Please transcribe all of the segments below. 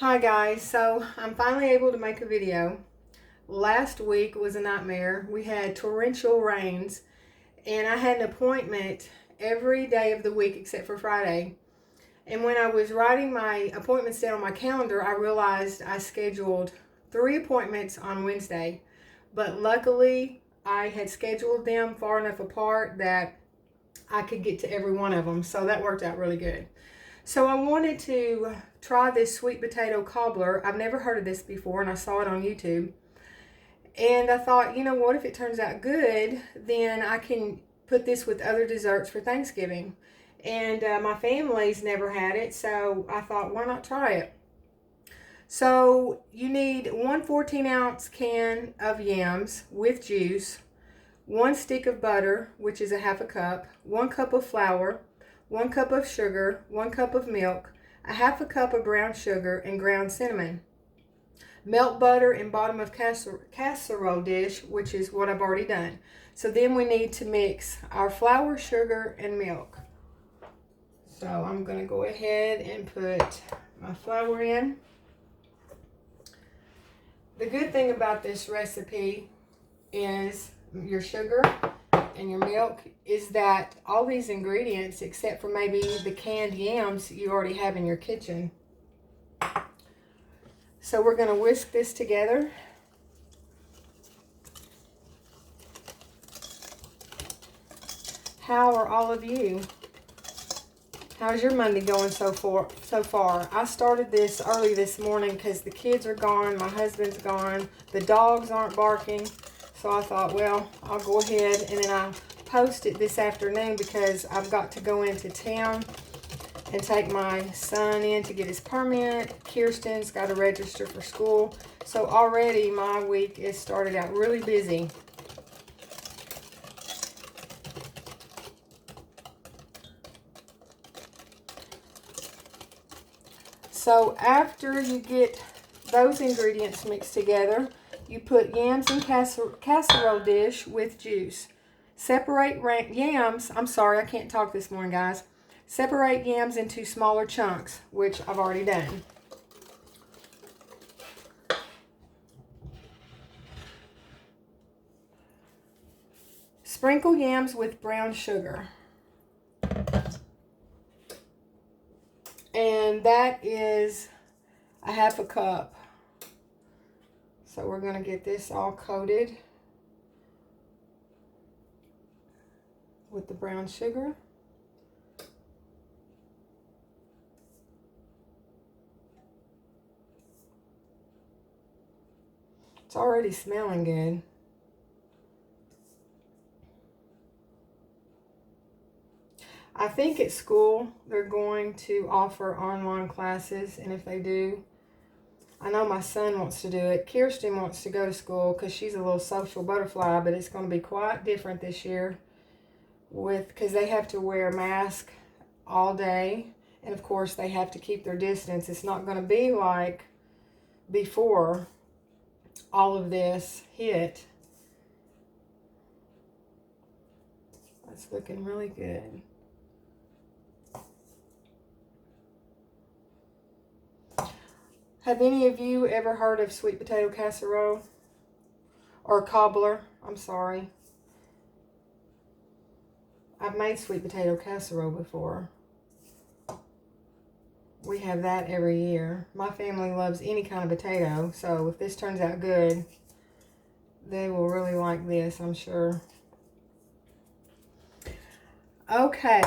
Hi guys, so I'm finally able to make a video. Last week was a nightmare. We had torrential rains and I had an appointment every day of the week except for Friday. And when I was writing my appointments down on my calendar, I realized I scheduled 3 appointments on Wednesday. But luckily, I had scheduled them far enough apart that I could get to every one of them. So that worked out really good. So I wanted to try this sweet potato cobbler. I've never heard of this before and I saw it on YouTube. And I thought, you know what, if it turns out good, then I can put this with other desserts for Thanksgiving. And my family's never had it, so I thought, why not try it? So you need one 14-ounce can of yams with juice, 1 stick of butter, which is a half a cup, 1 cup of flour, 1 cup of sugar, 1 cup of milk, a half a cup of brown sugar, and ground cinnamon. Melt butter in bottom of casserole dish, which is what I've already done. So then we need to mix our flour, sugar, and milk. So I'm going to go ahead and put my flour in. The good thing about this recipe is your sugar and your milk is that all these ingredients, except for maybe the canned yams, you already have in your kitchen. So we're going to whisk this together. How are all of you? How's your Monday going so far? I started this early this morning because the kids are gone, my husband's gone, the dogs aren't barking. So I thought, well, I'll go ahead and then I'll post it this afternoon because I've got to go into town and take my son in to get his permit. Kirsten's got to register for school. So already my week is started out really busy. So after you get those ingredients mixed together, you put yams in casserole dish with juice. Separate yams, I'm sorry, I can't talk this morning, guys. Separate yams into smaller chunks, which I've already done. Sprinkle yams with brown sugar. And that is a half a cup. So we're going to get this all coated with the brown sugar. It's already smelling good. I think at school they're going to offer online classes, and if they do, I know my son wants to do it. Kirsten wants to go to school because she's a little social butterfly, but it's going to be quite different this year because they have to wear a mask all day, and of course they have to keep their distance. It's not going to be like before all of this hit. That's looking really good. Have any of you ever heard of sweet potato casserole? Or cobbler? I'm sorry. I've made sweet potato casserole before. We have that every year. My family loves any kind of potato, so if this turns out good, they will really like this, I'm sure. Okay.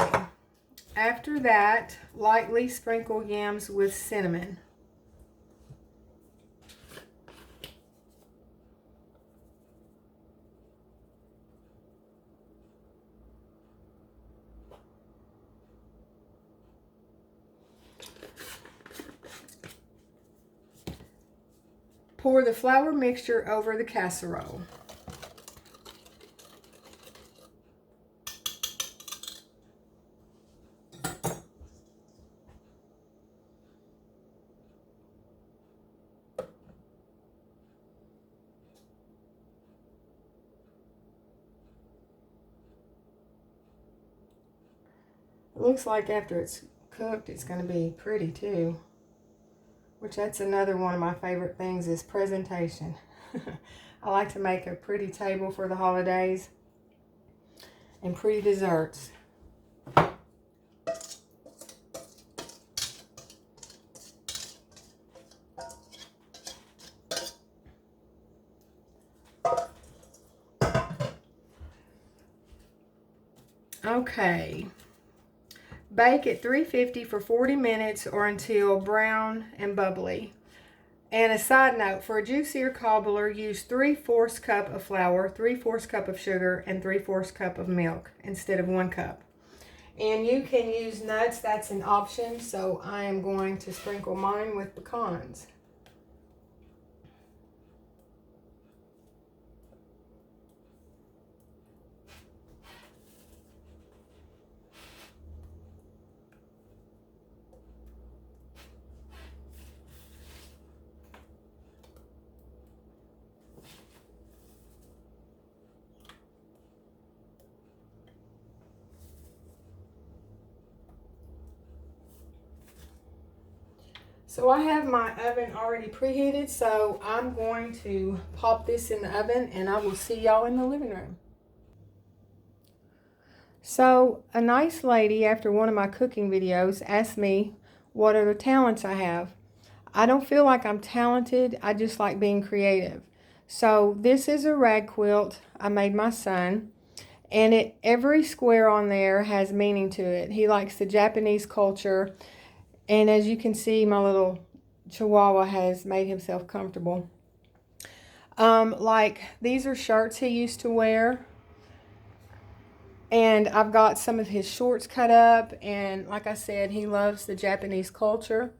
After that, lightly sprinkle yams with cinnamon. Pour the flour mixture over the casserole. It looks like after it's cooked, it's going to be pretty too. which that's another one of my favorite things is presentation. I like to make a pretty table for the holidays and pretty desserts. Okay. Bake at 350 for 40 minutes or until brown and bubbly. And a side note, for a juicier cobbler, use 3/4 cup of flour, 3/4 cup of sugar, and 3/4 cup of milk instead of 1 cup. And you can use nuts, that's an option, so I am going to sprinkle mine with pecans. So I have my oven already preheated, so I'm going to pop this in the oven and I will see y'all in the living room. So a nice lady after one of my cooking videos asked me what other talents I have. I don't feel like I'm talented, I just like being creative. So this is a rag quilt I made my son, and every square on there has meaning to it. He likes the Japanese culture. And as you can see, my little Chihuahua has made himself comfortable. Like these are shirts he used to wear. And I've got some of his shorts cut up. And like I said, he loves the Japanese culture.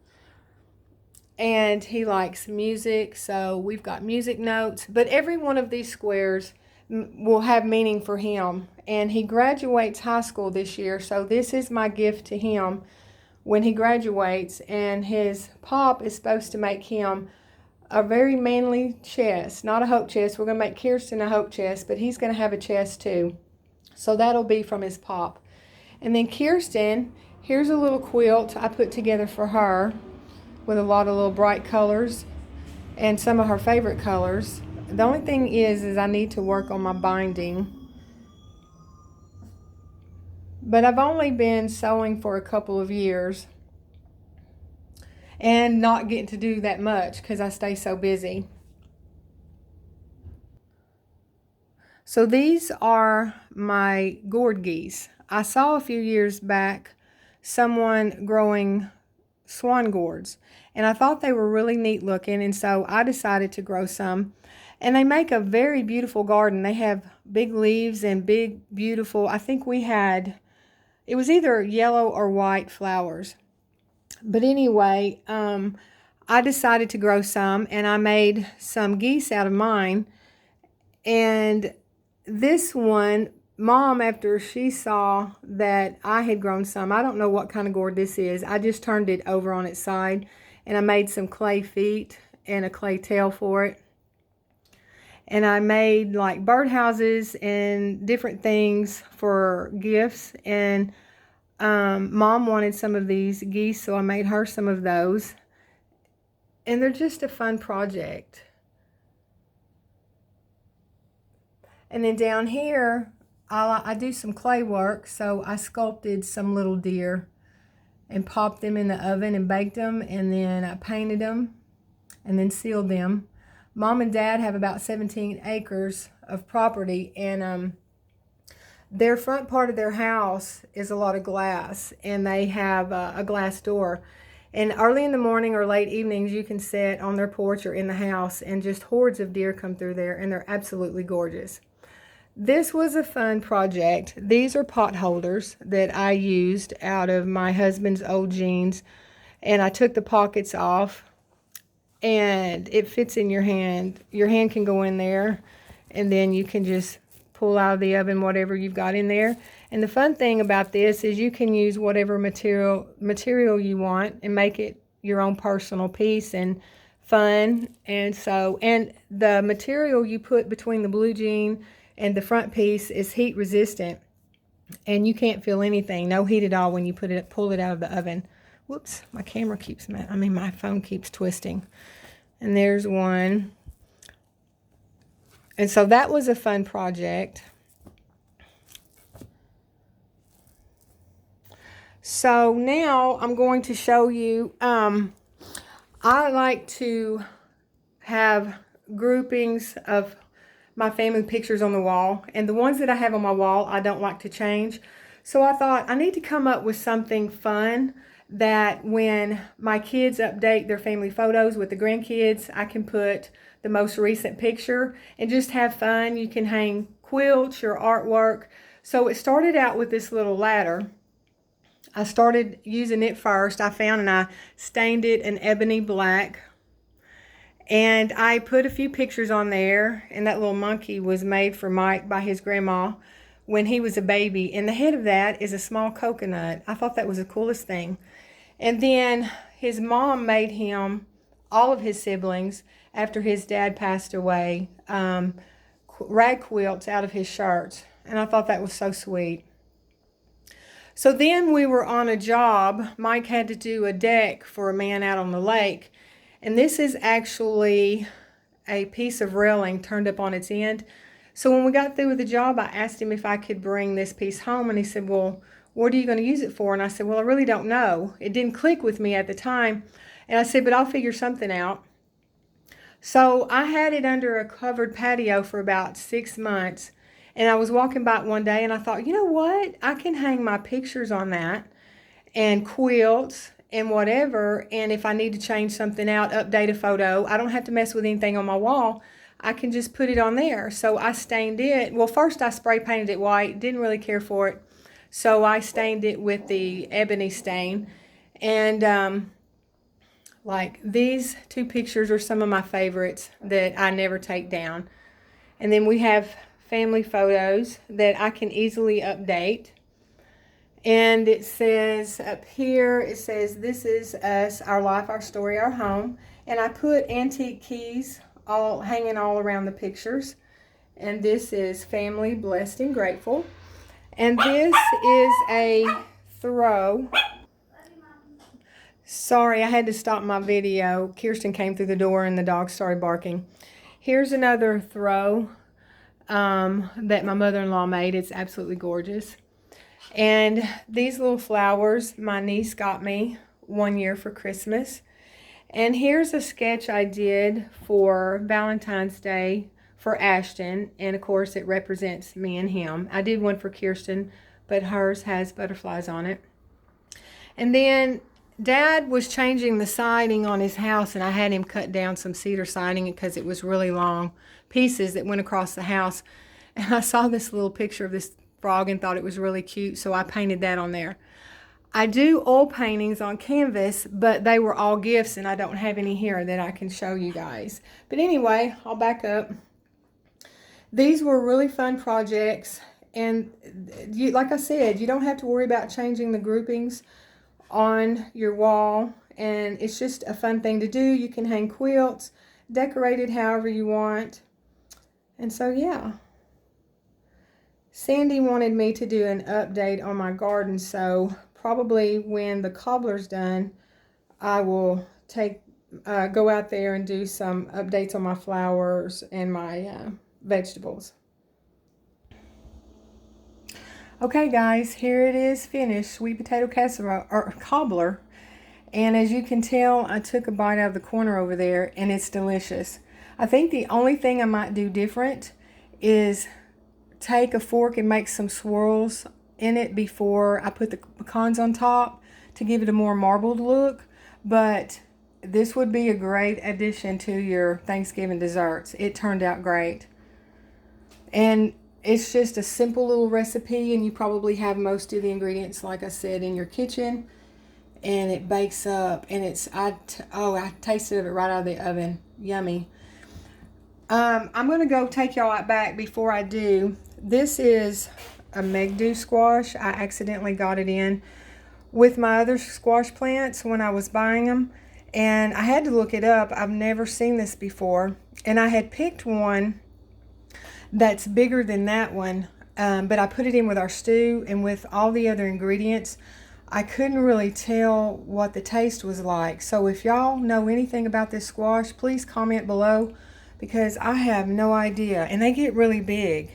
And he likes music. So we've got music notes. But every one of these squares will have meaning for him. And he graduates high school this year. So this is my gift to him when he graduates, and his pop is supposed to make him a very manly chest, not a hope chest. We're going to make Kirsten a hope chest, but he's going to have a chest too. So that'll be from his pop. And then Kirsten, here's a little quilt I put together for her with a lot of little bright colors and some of her favorite colors. The only thing is I need to work on my binding. But I've only been sewing for a couple of years and not getting to do that much because I stay so busy. So these are my gourd geese. I saw a few years back someone growing swan gourds, and I thought they were really neat looking, and so I decided to grow some. And they make a very beautiful garden. They have big leaves and big, beautiful, I think we had, it was either yellow or white flowers. But anyway, I decided to grow some, and I made some geese out of mine. And this one, Mom, after she saw that I had grown some, I don't know what kind of gourd this is. I just turned it over on its side, and I made some clay feet and a clay tail for it. And I made like birdhouses and different things for gifts. And Mom wanted some of these geese, so I made her some of those. And they're just a fun project. And then down here, I do some clay work, so I sculpted some little deer and popped them in the oven and baked them, and then I painted them and then sealed them. Mom and Dad have about 17 acres of property, and their front part of their house is a lot of glass, and they have a glass door. And early in the morning or late evenings, you can sit on their porch or in the house, and just hordes of deer come through there, and they're absolutely gorgeous. This was a fun project. These are pot holders that I used out of my husband's old jeans, and I took the pockets off, and it fits in your hand. Your hand can go in there, and then you can just pull out of the oven whatever you've got in there. And the fun thing about this is you can use whatever material you want and make it your own personal piece and fun. And the material you put between the blue jean and the front piece is heat resistant, and you can't feel anything, no heat at all when you pull it out of the oven, Whoops, my camera keeps, my phone keeps twisting. And there's one. And so that was a fun project. So now I'm going to show you, I like to have groupings of my family pictures on the wall, and the ones that I have on my wall I don't like to change. So I thought I need to come up with something fun that when my kids update their family photos with the grandkids, I can put the most recent picture and just have fun. You can hang quilts, your artwork. So it started out with this little ladder. I started using it first. I found and I stained it an ebony black. And I put a few pictures on there, and that little monkey was made for Mike by his grandma when he was a baby. And the head of that is a small coconut. I thought that was the coolest thing. And then his mom made him, all of his siblings, after his dad passed away, rag quilts out of his shirts. And I thought that was so sweet. So then we were on a job. Mike had to do a deck for a man out on the lake. And this is actually a piece of railing turned up on its end. So when we got through with the job, I asked him if I could bring this piece home. And he said, well, what are you going to use it for? And I said, well, I really don't know. It didn't click with me at the time. And I said, but I'll figure something out. So I had it under a covered patio for about 6 months. And I was walking by it one day and I thought, you know what? I can hang my pictures on that and quilts and whatever. And if I need to change something out, update a photo, I don't have to mess with anything on my wall. I can just put it on there. So I stained it. Well, first I spray painted it white. Didn't really care for it. So I stained it with the ebony stain. And like these two pictures are some of my favorites that I never take down. And then we have family photos that I can easily update. And it says up here, it says, this is us, our life, our story, our home. And I put antique keys all hanging all around the pictures. And this is family, blessed and grateful. And this is a throw. Sorry, I had to stop my video. Kirsten came through the door and the dog started barking. Here's another throw that my mother-in-law made. It's absolutely gorgeous. And these little flowers my niece got me one year for Christmas. And here's a sketch I did for Valentine's Day for Ashton. And of course it represents me and him. I did one for Kirsten, but hers has butterflies on it. And then Dad was changing the siding on his house, and I had him cut down some cedar siding because it was really long pieces that went across the house. And I saw this little picture of this frog and thought it was really cute, so I painted that on there. I do oil paintings on canvas, but they were all gifts, and I don't have any here that I can show you guys. But anyway, I'll back up. These were really fun projects, and like I said, you don't have to worry about changing the groupings on your wall, and it's just a fun thing to do. You can hang quilts, decorate it however you want. And so yeah, Sandy wanted me to do an update on my garden, so probably when the cobbler's done, I will go out there and do some updates on my flowers and my vegetables. Okay guys, here it is finished, sweet potato casserole, or cobbler. And as you can tell, I took a bite out of the corner over there, and it's delicious. I think the only thing I might do different is take a fork and make some swirls in it before I put the pecans on top to give it a more marbled look. But this would be a great addition to your Thanksgiving desserts. It turned out great. And it's just a simple little recipe, and you probably have most of the ingredients, like I said, in your kitchen. And it bakes up, and I tasted it right out of the oven. Yummy. I'm going to go take y'all out back before I do. This is a Megdu squash. I accidentally got it in with my other squash plants when I was buying them. And I had to look it up. I've never seen this before. And I had picked one that's bigger than that one, but I put it in with our stew, and with all the other ingredients, I couldn't really tell what the taste was like. So if y'all know anything about this squash, please comment below, because I have no idea. And they get really big.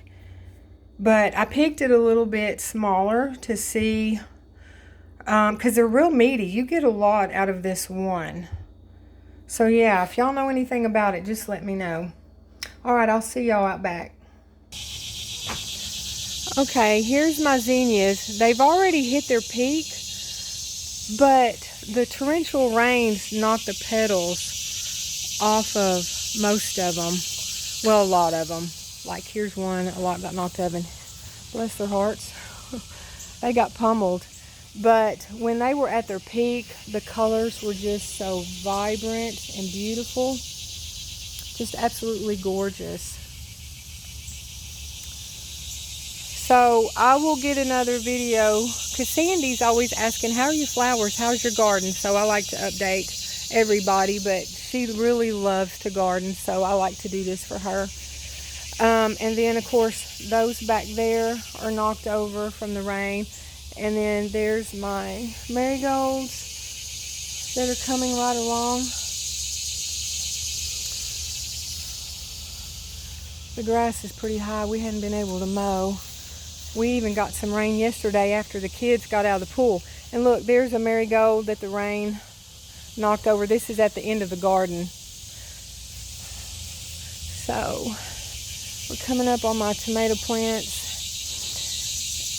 But I picked it a little bit smaller to see, because they're real meaty. You get a lot out of this one. So yeah, if y'all know anything about it, just let me know. All right, I'll see y'all out back. Okay, here's my zinnias. They've already hit their peak, but the torrential rains knocked the petals off of most of them. Well, a lot of them. Like here's one, a lot got knocked off, and bless their hearts. They got pummeled. But when they were at their peak, the colors were just so vibrant and beautiful. Just absolutely gorgeous. So I will get another video, because Sandy's always asking, how are your flowers? How's your garden? So I like to update everybody, but she really loves to garden, so I like to do this for her. And then, of course, those back there are knocked over from the rain. And then there's my marigolds that are coming right along. The grass is pretty high. We hadn't been able to mow. We even got some rain yesterday after the kids got out of the pool. And look, there's a marigold that the rain knocked over. This is at the end of the garden. So we're coming up on my tomato plants.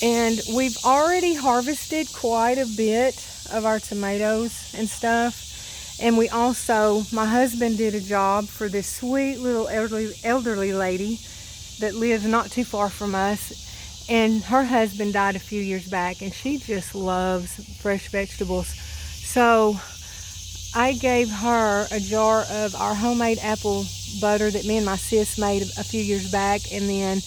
And we've already harvested quite a bit of our tomatoes and stuff. And we also, my husband did a job for this sweet little elderly lady that lives not too far from us. And her husband died a few years back, and she just loves fresh vegetables. So I gave her a jar of our homemade apple butter that me and my sis made a few years back. And then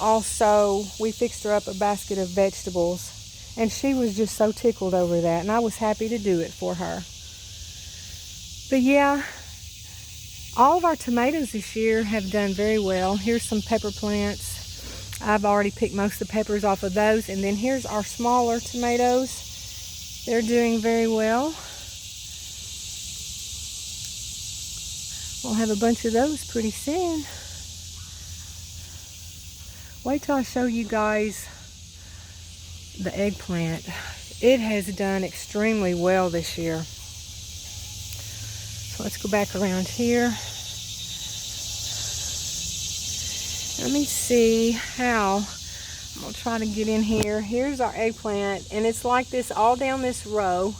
also we fixed her up a basket of vegetables. And she was just so tickled over that. And I was happy to do it for her. But yeah, all of our tomatoes this year have done very well. Here's some pepper plants. I've already picked most of the peppers off of those. And then here's our smaller tomatoes. They're doing very well. We'll have a bunch of those pretty soon. Wait till I show you guys the eggplant. It has done extremely well this year. So let's go back around here. Let me see how. I'm going to try to get in here. Here's our eggplant, and it's like this all down this row.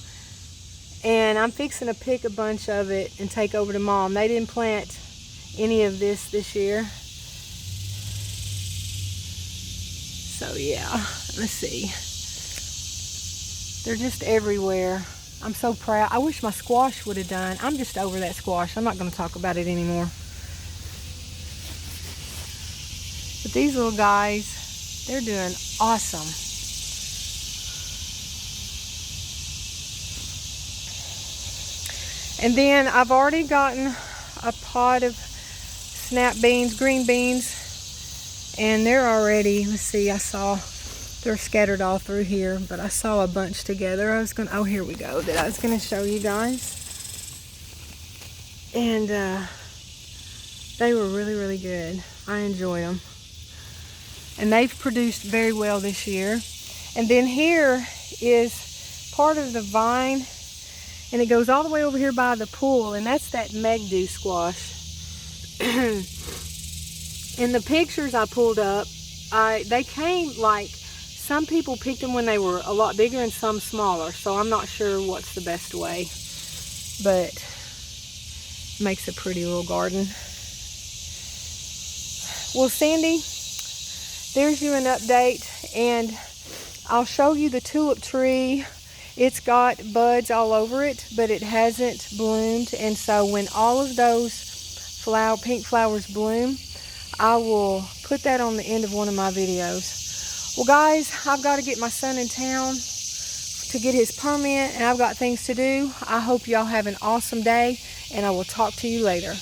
And I'm fixing to pick a bunch of it and take over to Mom. They didn't plant any of this year. So yeah, let's see. They're just everywhere. I'm so proud. I wish my squash would have done. I'm just over that squash. I'm not going to talk about it anymore. But these little guys, they're doing awesome. And then I've already gotten a pot of snap beans, green beans, and they're already, let's see, I saw, they're scattered all through here, but I saw a bunch together. Oh, here we go, that I was going to show you guys. And they were really, really good. I enjoyed them. And they've produced very well this year. And then here is part of the vine, and it goes all the way over here by the pool, and that's that Megdew squash. In the pictures I pulled up, they came like, some people picked them when they were a lot bigger and some smaller, so I'm not sure what's the best way, but it makes a pretty little garden. Well, Sandy, there's you an update, and I'll show you the tulip tree. It's got buds all over it, but it hasn't bloomed. And so when all of those pink flowers bloom, I will put that on the end of one of my videos. Well, guys, I've got to get my son in town to get his permit, and I've got things to do. I hope y'all have an awesome day, and I will talk to you later.